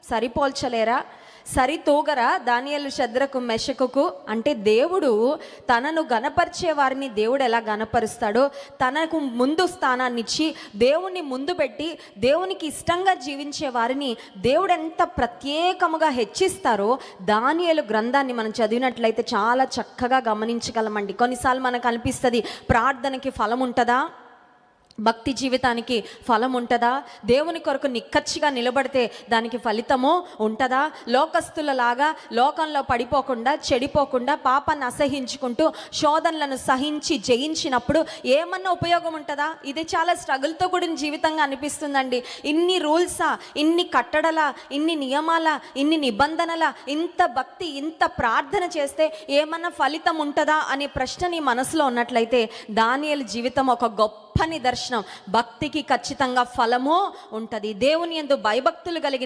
సరిపోల్చలేరా? సరితూగరా? దానియేలు, షద్రకు, మెషకుకు అంటే దేవుడు తనను గణపరిచే వారిని దేవుడు ఎలా గణపరుస్తాడో, తనకు ముందు స్థానాన్ని ఇచ్చి దేవుణ్ణి ముందు పెట్టి దేవునికి ఇష్టంగా జీవించే వారిని దేవుడు ఎంత ప్రత్యేకముగా హెచ్చిస్తారో దానియేలు గ్రంథాన్ని మనం చదివినట్లయితే చాలా చక్కగా గమనించగలమండి. కొన్నిసార్లు మనకు అనిపిస్తుంది, ప్రార్థనకి ఫలం ఉంటుందా? భక్తి జీవితానికి ఫలం ఉంటుందా? దేవుని కొరకు నిక్కచ్చిగా నిలబడితే దానికి ఫలితము ఉంటుందా? లోకస్తులలాగా లోకంలో పడిపోకుండా, చెడిపోకుండా, పాపాన్ని అసహించుకుంటూ శోధనలను సహించి జయించినప్పుడు ఏమన్నా ఉపయోగం ఉంటుందా? ఇది చాలా స్ట్రగుల్తో కూడిన జీవితంగా అనిపిస్తుందండి. ఇన్ని రూల్సా, ఇన్ని కట్టడలా, ఇన్ని నియమాల, ఇన్ని నిబంధనల, ఇంత భక్తి, ఇంత ప్రార్థన చేస్తే ఏమన్నా ఫలితం ఉంటుందా అనే ప్రశ్న నీ మనసులో ఉన్నట్లయితే దానియేలు జీవితం ఒక గొప్ప నిదర్శనం. భక్తికి ఖచ్చితంగా ఫలము ఉంటుంది. దేవుని యందు భయభక్తులు కలిగిన